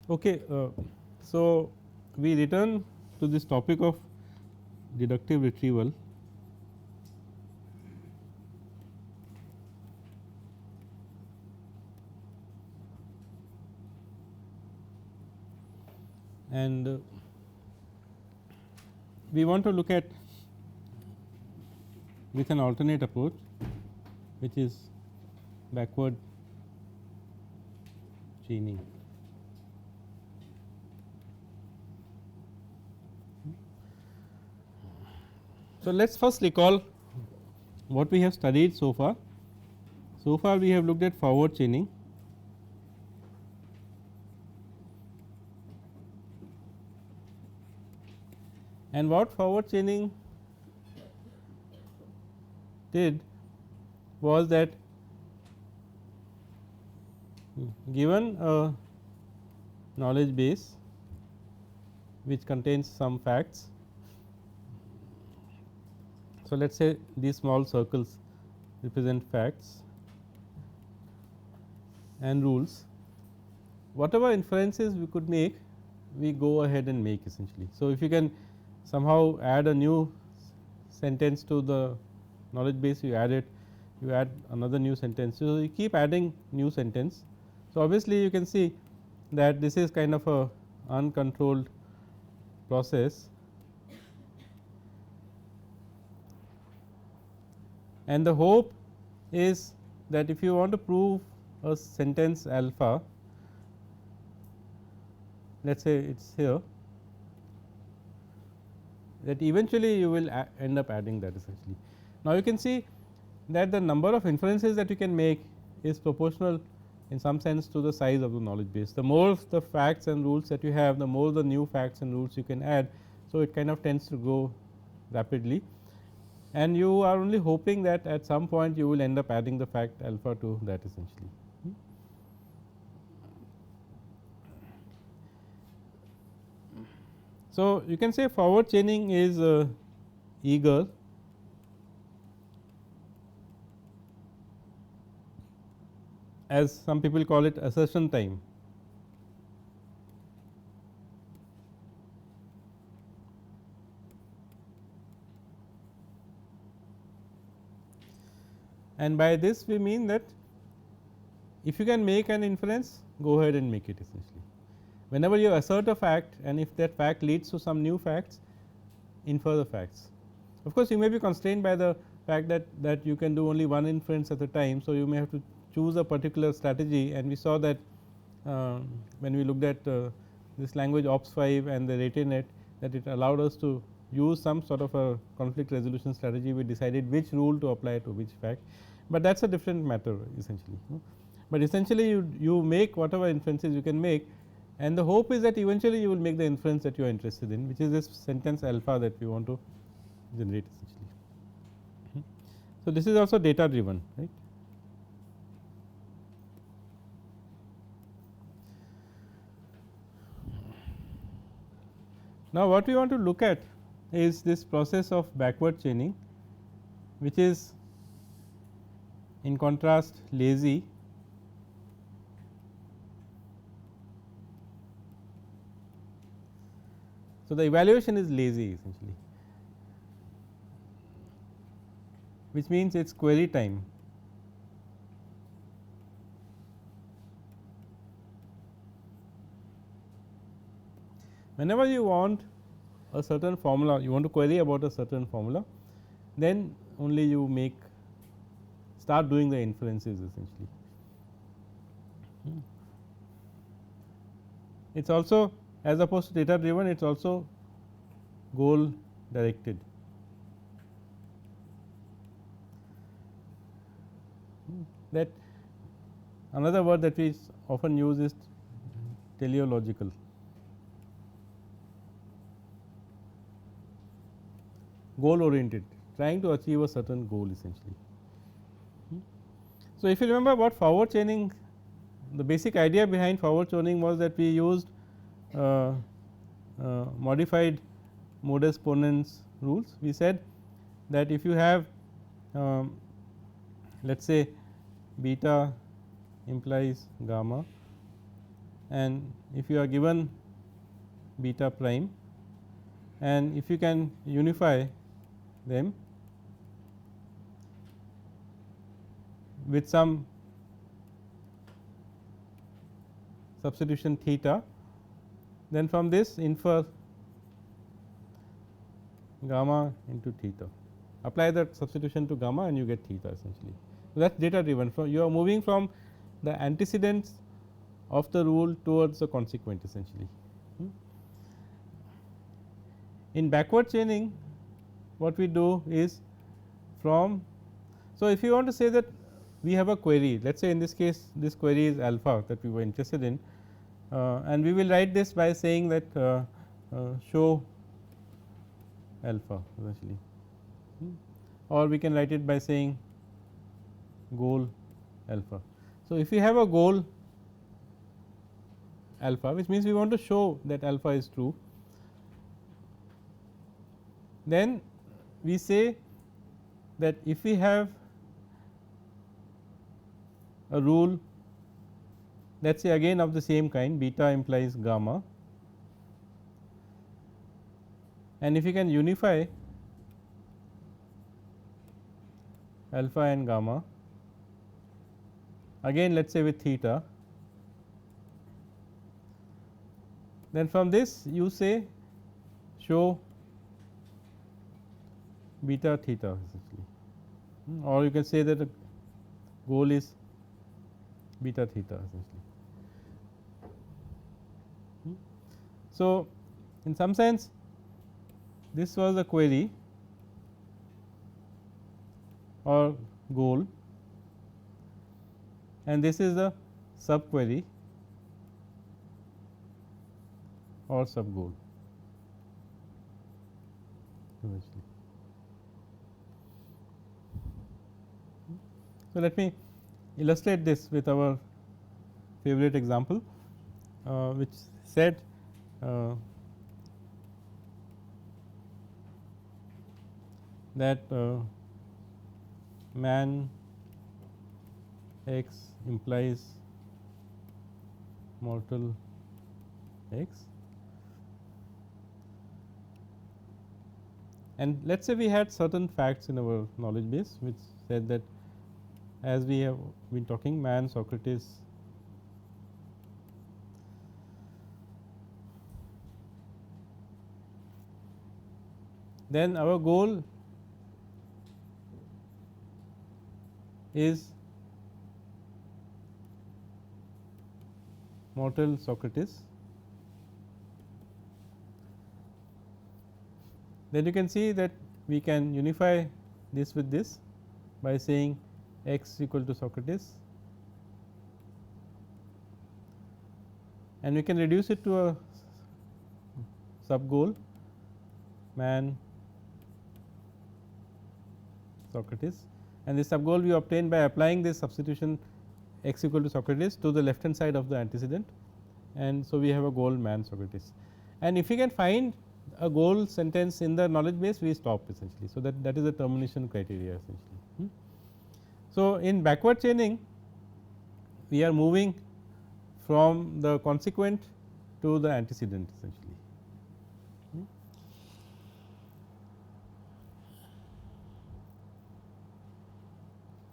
Okay, so we return to this topic of deductive retrieval. And we want to look at with an alternate approach, which is backward chaining. So, let us first recall what we have studied so far. So far we have looked at forward chaining, and what forward chaining did was that given a knowledge base which contains some facts. So, let us say these small circles represent facts and rules. Whatever inferences we could make, we go ahead and make essentially. So, if you can somehow add a new sentence to the knowledge base, you add it, you add another new sentence. So, you keep adding new sentence. So, obviously, you can see that this is kind of a uncontrolled process, and the hope is that if you want to prove a sentence alpha, let us say it is here, that eventually you will end up adding that essentially. Now, you can see that the number of inferences that you can make is proportional in some sense to the size of the knowledge base. The more the facts and rules that you have, the more the new facts and rules you can add. So, it kind of tends to grow rapidly, and you are only hoping that at some point you will end up adding the fact alpha to that essentially. So, you can say forward chaining is eager, as some people call it assertion time. And by this we mean that if you can make an inference, go ahead and make it essentially. Whenever you assert a fact, and if that fact leads to some new facts, infer the facts. Of course, you may be constrained by the fact that you can do only one inference at a time. So, you may have to choose a particular strategy, and we saw that when we looked at this language OPS5 and the RateNet, that it allowed us to use some sort of a conflict resolution strategy. We decided which rule to apply to which fact, but that is a different matter essentially. But essentially you make whatever inferences you can make, and the hope is that eventually you will make the inference that you are interested in, which is this sentence alpha that we want to generate essentially. So, this is also data driven, right. Now, what we want to look at is this process of backward chaining, which is in contrast lazy. So, the evaluation is lazy essentially, which means it is query time. Whenever you want a certain formula, you want to query about a certain formula, then only you start doing the inferences essentially. It is also, as opposed to data driven, it is also goal directed. That another word that we often use is teleological. Goal oriented, trying to achieve a certain goal essentially. So, if you remember what forward chaining, the basic idea behind forward chaining was that we used modified modus ponens rules. We said that if you have let us say beta implies gamma, and if you are given beta prime, and if you can unify them with some substitution theta, then from this infer gamma into theta. Apply that substitution to gamma and you get theta essentially. So, that is data driven. So, you are moving from the antecedents of the rule towards the consequent essentially. In backward chaining, what we do is from. So, if you want to say that we have a query, let us say in this case this query is alpha that we were interested in, and we will write this by saying that show alpha essentially, or we can write it by saying goal alpha. So, if we have a goal alpha, which means we want to show that alpha is true, then we say that if we have a rule, let us say again of the same kind, beta implies gamma, and if you can unify alpha and gamma, again let us say with theta, then from this you say show beta theta essentially, or you can say that the goal is beta theta essentially. So, in some sense this was the query or goal, and this is the sub query or sub goal. So, let me illustrate this with our favorite example, which said that man X implies mortal X, and let us say we had certain facts in our knowledge base which said that as we have been talking, man, Socrates, then our goal is mortal Socrates. Then you can see that we can unify this with this by saying x equal to Socrates, and we can reduce it to a sub goal man Socrates, and this sub goal we obtain by applying this substitution x equal to Socrates to the left hand side of the antecedent, and so we have a goal man Socrates. And if we can find a goal sentence in the knowledge base, we stop essentially. So, that is the termination criteria essentially. So, in backward chaining we are moving from the consequent to the antecedent essentially.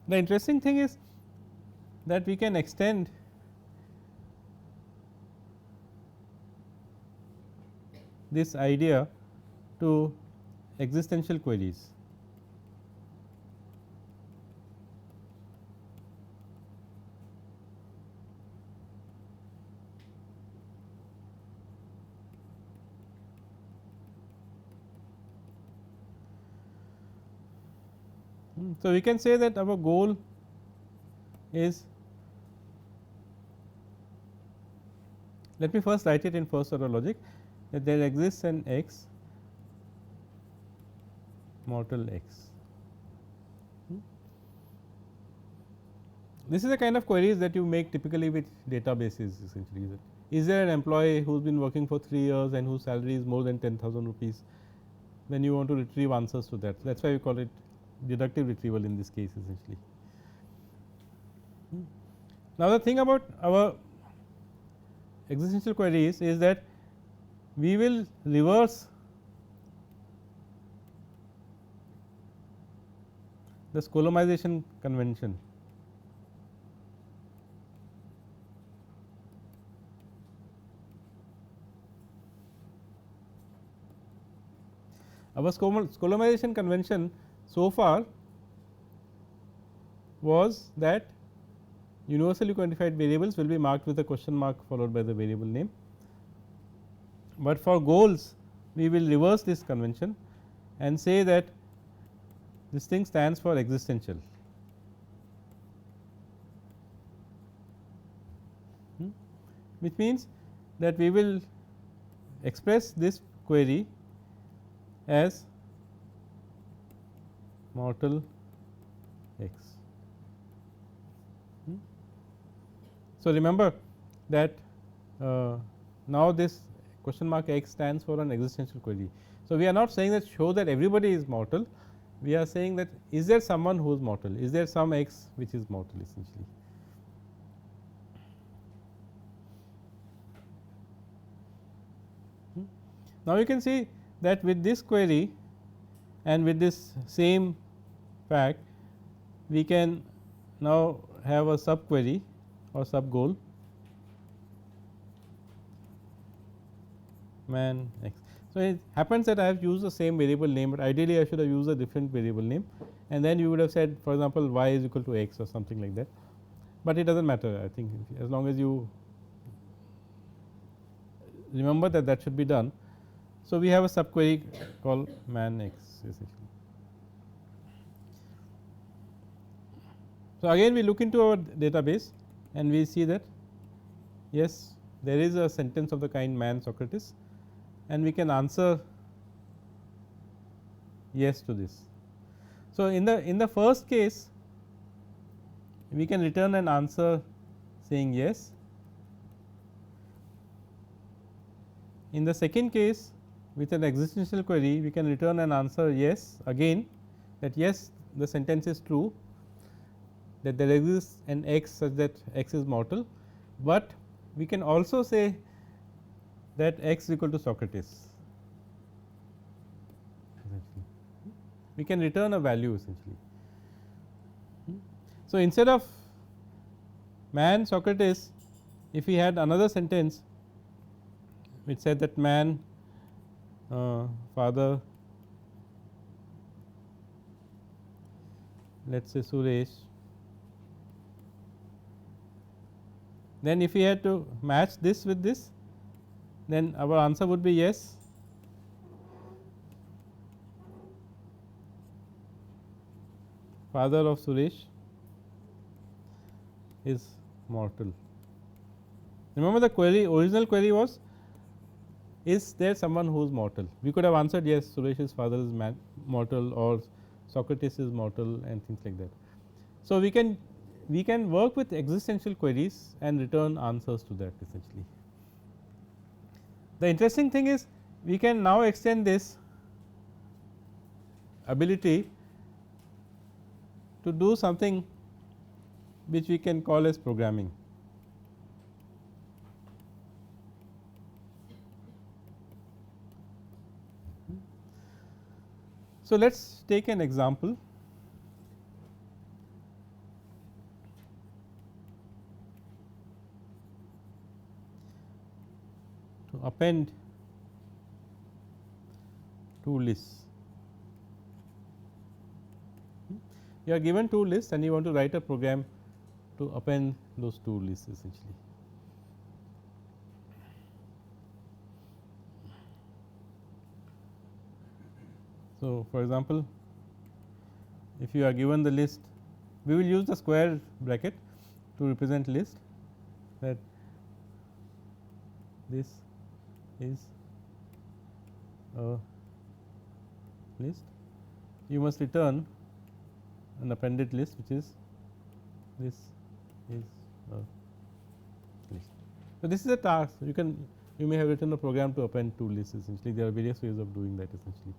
The interesting thing is that we can extend this idea to existential queries. So, we can say that our goal is, let me first write it in first order logic, that there exists an x mortal x. This is the kind of queries that you make typically with databases essentially. Is there an employee who has been working for 3 years and whose salary is more than 10,000 rupees, when you want to retrieve answers to that. That is why we call it deductive retrieval in this case essentially. Now, the thing about our existential queries is that we will reverse the Skolomization convention. Our Skolomization convention so far was that universally quantified variables will be marked with a question mark followed by the variable name, but for goals we will reverse this convention and say that this thing stands for existential. Which means that we will express this query as mortal x. So, remember that now this question mark x stands for an existential query. So, we are not saying that show that everybody is mortal, we are saying that is there someone who is mortal, is there some x which is mortal essentially. Now, you can see that with this query and with this same fact, we can now have a sub query or sub goal man x. So, it happens that I have used the same variable name, but ideally I should have used a different variable name, and then you would have said for example, y is equal to x or something like that, but it does not matter. I think as long as you remember that that should be done. So, we have a sub query called man x essentially. So, again we look into our database and we see that yes, there is a sentence of the kind man Socrates, and we can answer yes to this. So, in the first case we can return an answer saying yes. In the second case, with an existential query we can return an answer yes again, that yes the sentence is true, that there exists an x such that x is mortal, but we can also say that x is equal to Socrates. We can return a value essentially. So, instead of man Socrates, if we had another sentence which said that man father, let us say Suresh, then if we had to match this with this, then our answer would be yes. Father of Suresh is mortal. Remember the query, original query was, is there someone who is mortal? We could have answered yes, Suresh's father is mortal, or Socrates is mortal, and things like that. So, we can work with existential queries and return answers to that essentially. The interesting thing is we can now extend this ability to do something which we can call as programming. So, let us take an example. To append two lists. You are given two lists and you want to write a program to append those two lists essentially. So, for example, if you are given the list, we will use the square bracket to represent list, that this is a list. You must return an appended list which is this is a list. So, this is a task you may have written a program to append two lists essentially. There are various ways of doing that essentially.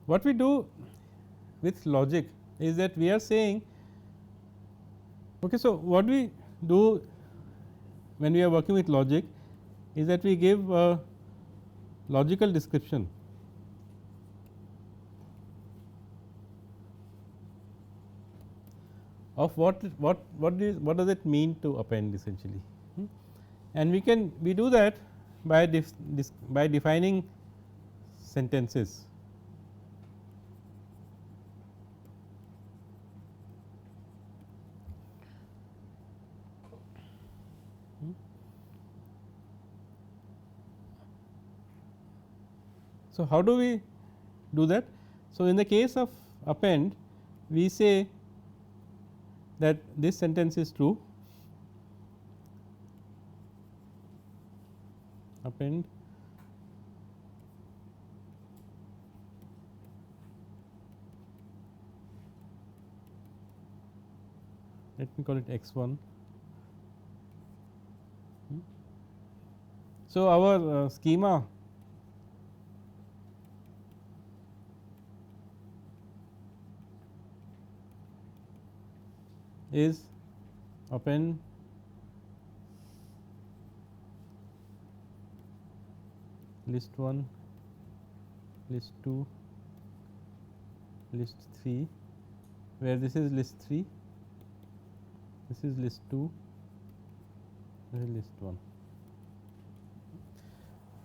What we do with logic is that we are saying, okay, so what we do when we are working with logic is that we give a logical description of what does it mean to append essentially. And we do that by by defining sentences. So, how do we do that? So, in the case of append, we say that this sentence is true, append let me call it x1. So, our schema is append list 1, list 2, list 3, where this is list 3, this is list 2, this is list 1.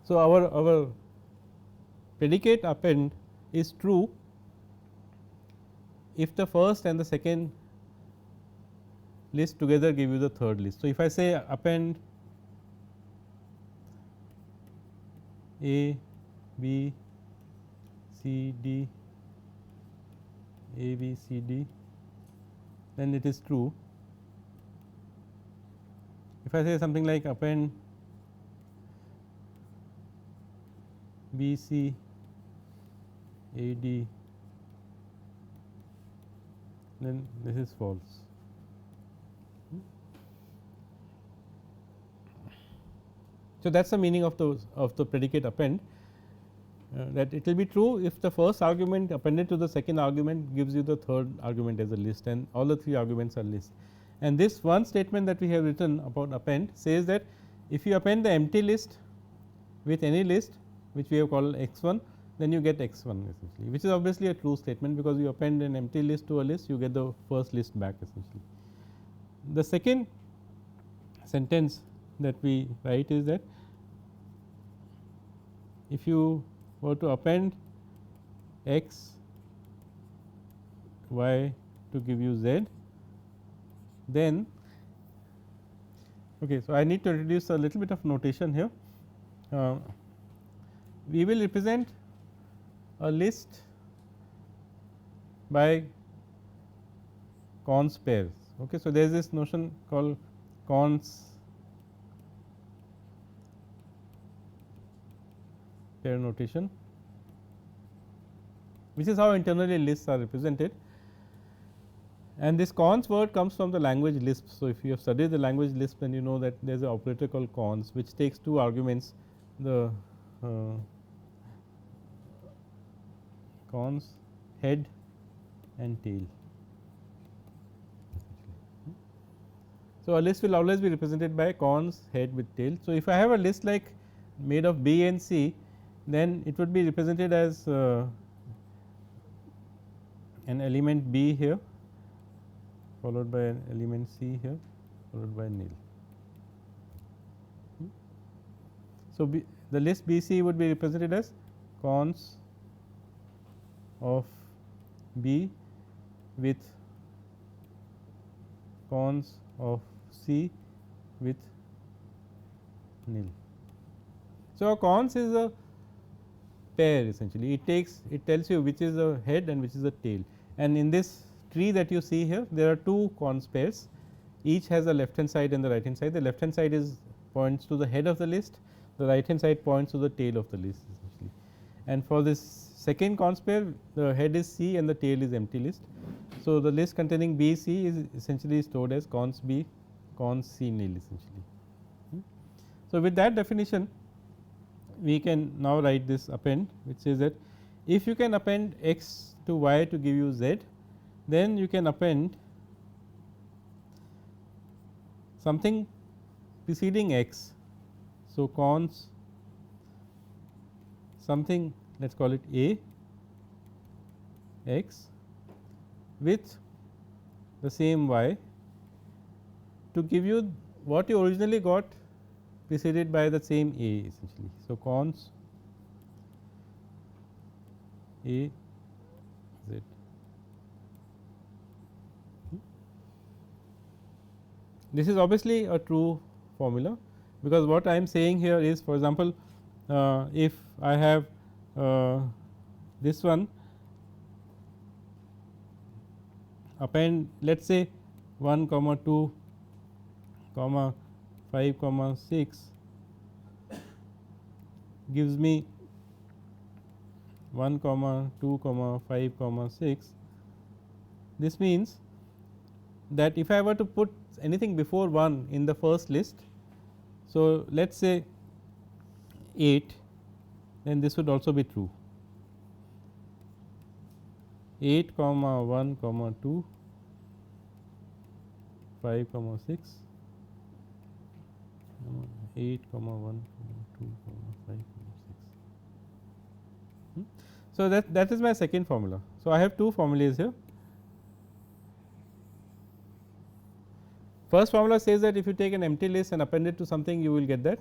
So, our predicate append is true if the first and the second list together give you the third list. So, if I say append A, B, C, D, A, B, C, D, then it is true. If I say something like append B, C, A, D, then this is false. So, that is the meaning of the predicate append, that it will be true if the first argument appended to the second argument gives you the third argument as a list, and all the three arguments are list. And this one statement that we have written about append says that if you append the empty list with any list which we have called x1, then you get x1 essentially, which is obviously a true statement, because you append an empty list to a list, you get the first list back essentially. The second sentence that we write is that if you were to append x y to give you z, then okay, so I need to introduce a little bit of notation here. We will represent a list by cons pairs. Okay, so there is this notion called cons pair notation, which is how internally lists are represented. And this cons word comes from the language Lisp. So, if you have studied the language Lisp, then you know that there is an operator called cons, which takes two arguments, the cons head and tail. So, a list will always be represented by cons head with tail. So, if I have a list like made of B and C, then it would be represented as an element B here, followed by an element C here, followed by nil. So, the list B C would be represented as cons of B with cons of C with nil. So, a cons is a pair essentially, it tells you which is the head and which is the tail, and in this tree that you see here there are two cons pairs, each has a left hand side and the right hand side. The left hand side points to the head of the list, the right hand side points to the tail of the list essentially. And for this second cons pair, the head is C and the tail is empty list. So, the list containing B C is essentially stored as cons B cons C nil essentially. So, with that definition we can now write this append, which says that if you can append x to y to give you z, then you can append something preceding x. So, cons something, let us call it a x with the same y to give you what you originally got preceded by the same a essentially. So, cons a z. This is obviously a true formula, because what I am saying here is, for example, if I have this one, append let us say 1 comma 2 comma 5 comma 6 gives me 1 comma 2 comma 5 comma 6. This means that if I were to put anything before 1 in the first list, so let us say 8, then this would also be true. 8 comma 1 comma 2 5 comma 6 8 comma 1 comma 2 comma 5 comma 6. So, that is my second formula. So, I have two formulas here. First formula says that if you take an empty list and append it to something, you will get that.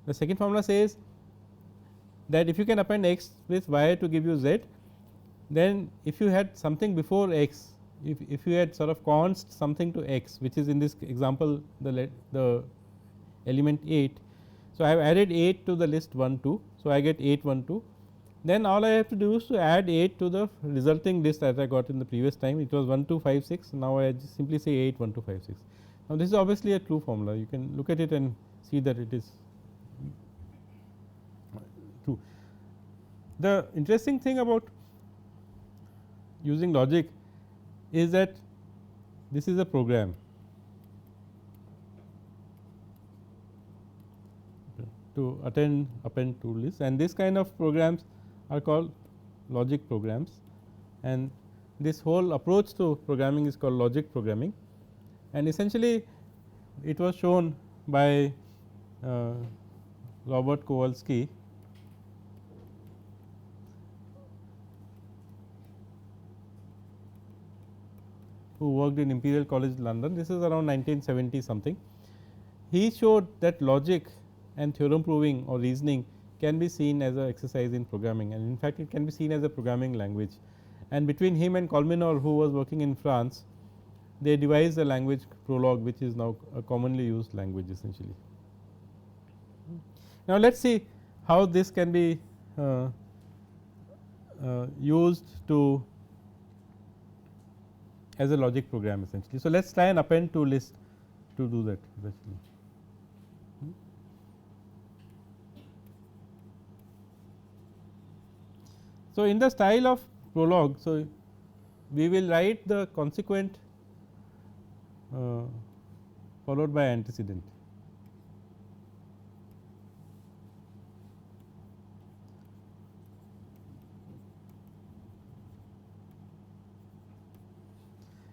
The second formula says that if you can append x with y to give you z, then if you had something before x, if you had sort of const something to x, which is in this example the element 8. So, I have added 8 to the list 1 2. So, I get 8 1 2. Then all I have to do is to add 8 to the resulting list that I got in the previous time. It was 1 2 5 6. Now, I just simply say 8 1 2 5 6. Now, this is obviously a true formula. You can look at it and see that it is true. The interesting thing about using logic is that this is a program to append to lists, and this kind of programs are called logic programs, and this whole approach to programming is called logic programming. And essentially it was shown by Robert Kowalski, who worked in Imperial College London. This is around 1970 something. He showed that logic and theorem proving or reasoning can be seen as an exercise in programming, and in fact, it can be seen as a programming language. And between him and Colmenor, who was working in France, they devised a language Prolog, which is now a commonly used language essentially. Now, let us see how this can be used to as a logic program essentially. So, let us try and append to list to do that essentially. So, in the style of Prolog, so we will write the consequent followed by antecedent.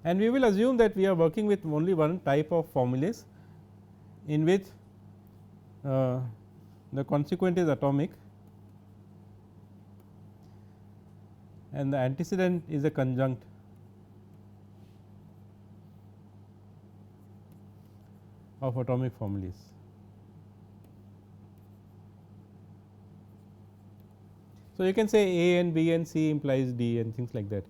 And we will assume that we are working with only one type of formulas, in which the consequent is atomic and the antecedent is a conjunct of atomic formulas. So, you can say A and B and C implies D and things like that.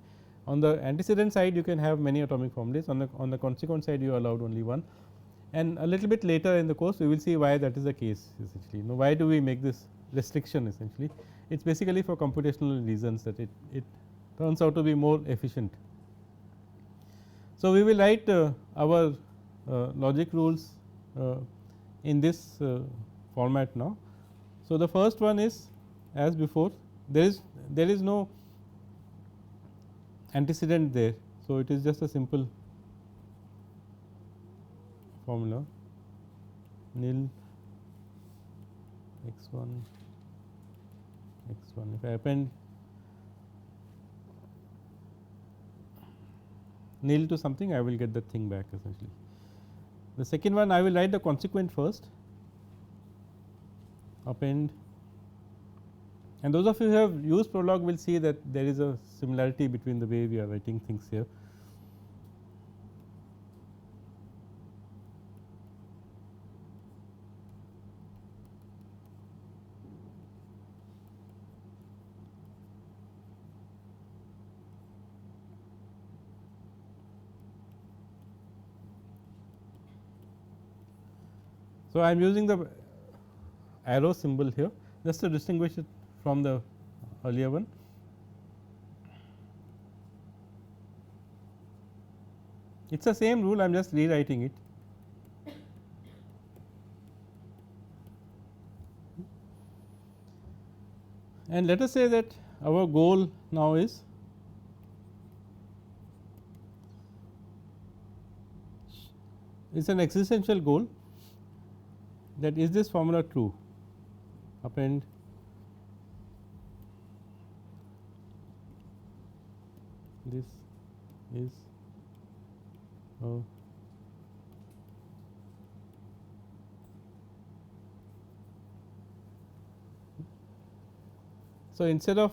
On the antecedent side, you can have many atomic formulas. On the consequent side, you are allowed only one. And a little bit later in the course, we will see why that is the case essentially. Now, why do we make this restriction essentially? It is basically for computational reasons that it turns out to be more efficient. So, we will write our logic rules in this format now. So, the first one is as before, there is no antecedent there. So, it is just a simple formula nil x 1 x 1. If I append nil to something, I will get the thing back essentially. The second one, I will write the consequent first, append, and those of you who have used Prolog will see that there is a similarity between the way we are writing things here. So, I am using the arrow symbol here just to distinguish it from the earlier one. It is the same rule, I am just rewriting it. And let us say that our goal now is an existential goal, that is this formula true, append this is a so instead of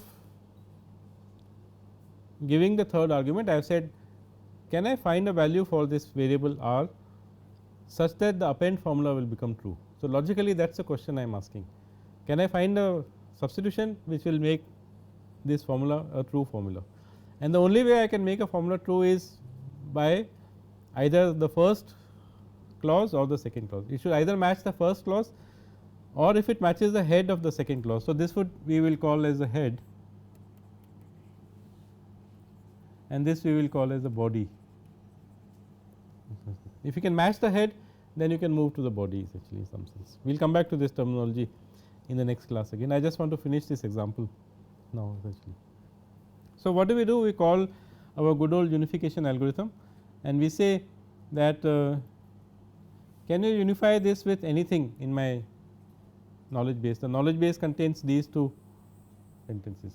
giving the third argument, I have said can I find a value for this variable r such that the append formula will become true. So, logically that is the question I am asking, can I find a substitution which will make this formula a true formula, and the only way I can make a formula true is by either the first clause or the second clause. It should either match the first clause or if it matches the head of the second clause. So, this would we will call as the head and this we will call as the body. If you can match the head, then you can move to the body essentially in some sense. We will come back to this terminology in the next class again. I just want to finish this example now essentially. So, what do? We call our good old unification algorithm and we say that can you unify this with anything in my knowledge base. The knowledge base contains these two sentences,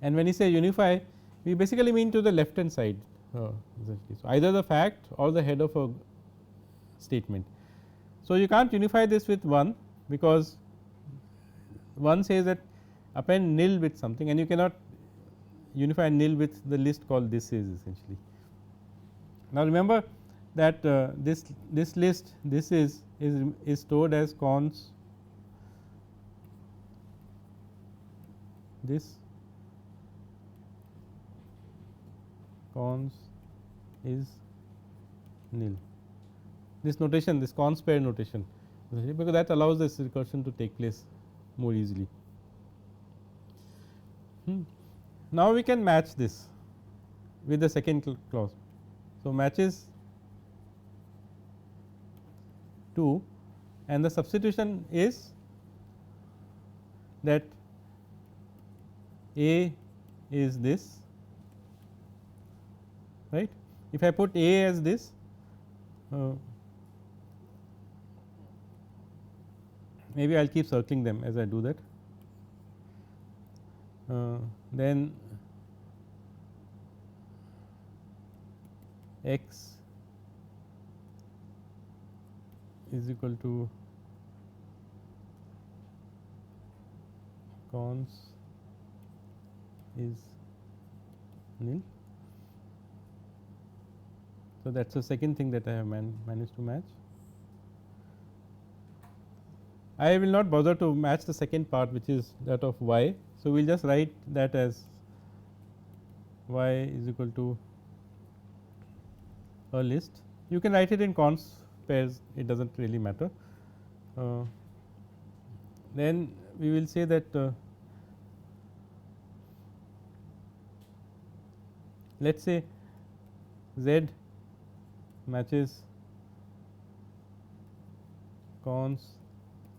and when you say unify, we basically mean to the left hand side essentially. So, either the fact or the head of a statement. So, you can't unify this with 1 because 1 says that append nil with something and you cannot unify nil with the list called this is essentially. Now, remember that this list this is stored as cons this cons is nil, this notation, this cons pair notation, because that allows this recursion to take place more easily. Now, we can match this with the second clause. So, matches 2 and the substitution is that A is this, right. If I put A as this, maybe I will keep circling them as I do that, then x is equal to cons is nil. So, that is the second thing that I have managed to match. I will not bother to match the second part which is that of y. So, we will just write that as y is equal to a list. You can write it in cons pairs, it does not really matter. Then we will say that let us say z matches cons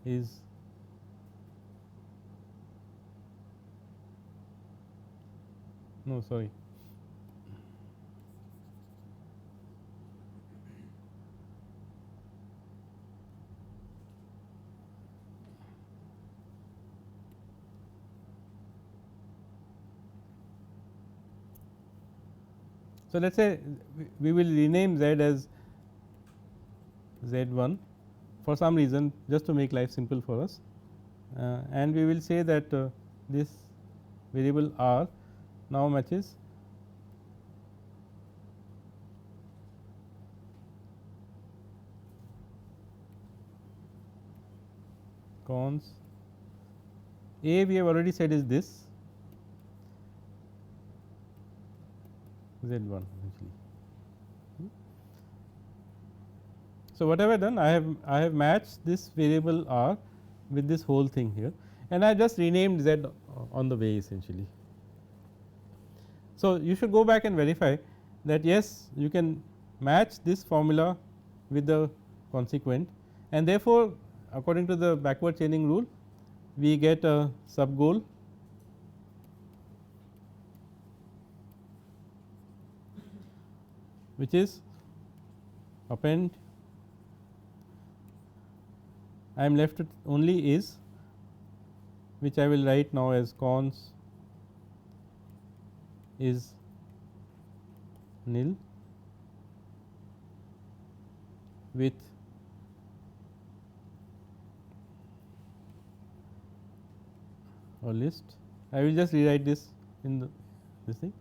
is no sorry So, let us say we will rename z as z1 for some reason, just to make life simple for us, and we will say that this variable r now matches cons a, we have already said is this z1 actually. So, what have I done? I have matched this variable r with this whole thing here, and I just renamed z on the way essentially. So, you should go back and verify that yes, you can match this formula with the consequent, and therefore, according to the backward chaining rule, we get a sub goal which is append, I am left with only is, which I will write now as cons is nil with a list. I will just rewrite this in this thing,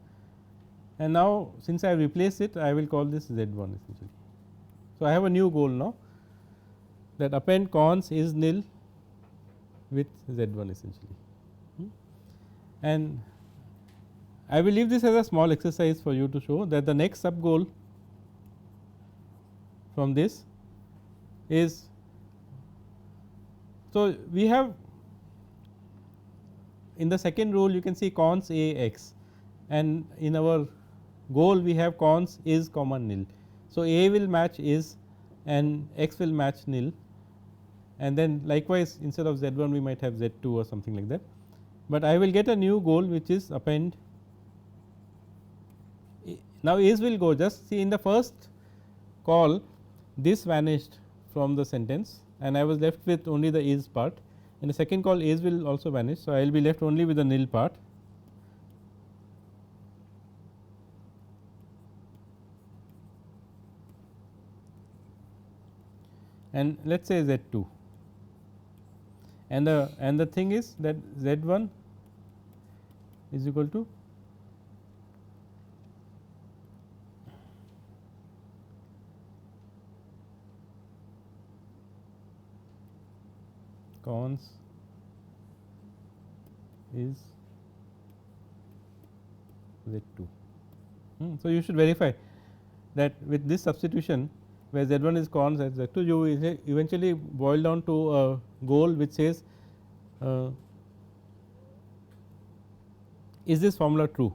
and now since I have replaced it, I will call this z1 essentially. So, I have a new goal now, that append cons is nil with z1 essentially, and I will leave this as a small exercise for you to show that the next sub goal from this is. So, we have in the second rule you can see cons a x, and in our goal we have cons is comma nil. So, a will match is and x will match nil, and then likewise instead of z1 we might have z2 or something like that, but I will get a new goal which is append. Now, is will go, just see in the first call this vanished from the sentence and I was left with only the is part. In the second call is will also vanish. So, I will be left only with the nil part, and let us say z2, and the thing is that z1 is equal to cons is z2. So, you should verify that with this substitution where z1 is cons as z2, you eventually boil down to a goal which says is this formula true,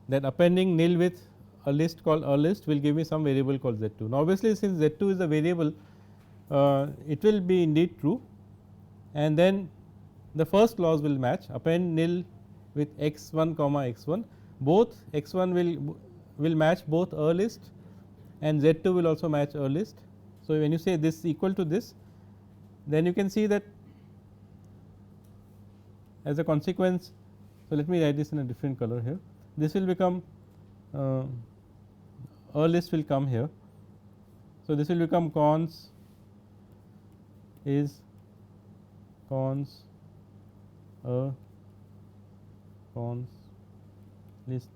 that appending nil with a list called a list will give me some variable called z2. Now, obviously, since z2 is a variable, it will be indeed true, and then the first clause will match append nil with x1 comma x1, both x1 will match both a list and z2 will also match a list. So, when you say this equal to this, then you can see that as a consequence. So, let me write this in a different color here. This will become a list will come here. So, this will become cons is cons a cons list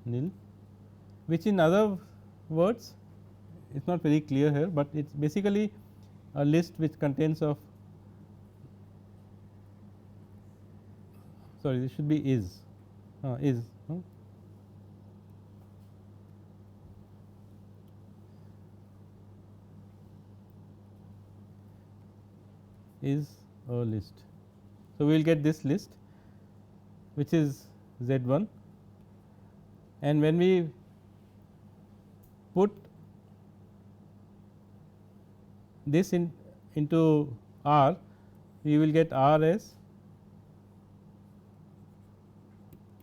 nil, which in other words it is not very clear here, but it is basically a list which contains of, sorry, this should be is is a list. So, we will get this list which is z1, and when we put this into R, we will get R as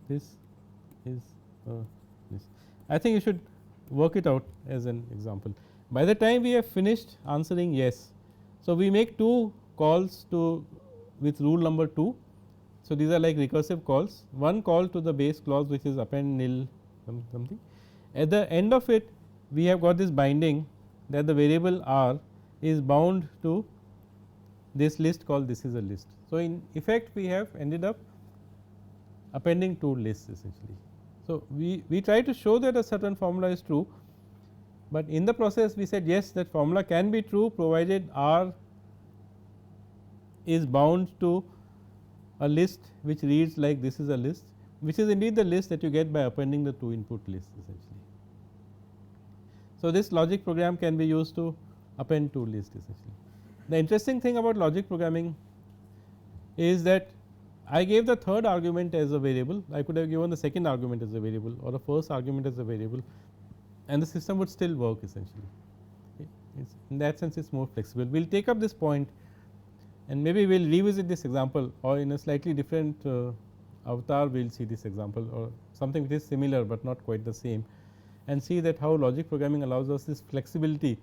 this is this. I think you should work it out as an example. By the time we have finished answering yes, so we make two calls to with rule number 2. So, these are like recursive calls, one call to the base clause which is append nil something, At the end of it, we have got this binding that the variable r is bound to this list called this is a list. So, in effect we have ended up appending 2 lists essentially. So, we try to show that a certain formula is true, but in the process we said yes, that formula can be true provided r is bound to a list which reads like this is a list, which is indeed the list that you get by appending the 2 input lists essentially. So, this logic program can be used to append 2 lists essentially. The interesting thing about logic programming is that I gave the third argument as a variable, I could have given the second argument as a variable or the first argument as a variable, and the system would still work essentially. In that sense it is more flexible. We will take up this point and maybe we will revisit this example, or in a slightly different avatar we will see this example or something which is similar, but not quite the same, and see that how logic programming allows us this flexibility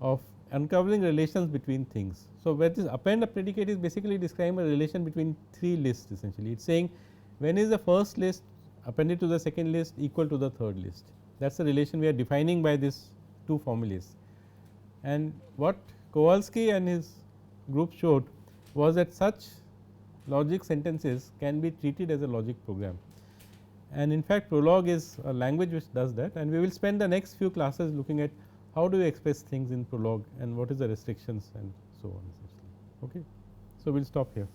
of uncovering relations between things. So, where this append a predicate is basically describing a relation between 3 lists essentially. It is saying when is the first list appended to the second list equal to the third list. That is the relation we are defining by these 2 formulas. And what Kowalski and his group showed was that such logic sentences can be treated as a logic program. And in fact, Prolog is a language which does that, and we will spend the next few classes looking at how do you express things in Prolog and what is the restrictions and so on essentially. Okay. So, we will stop here.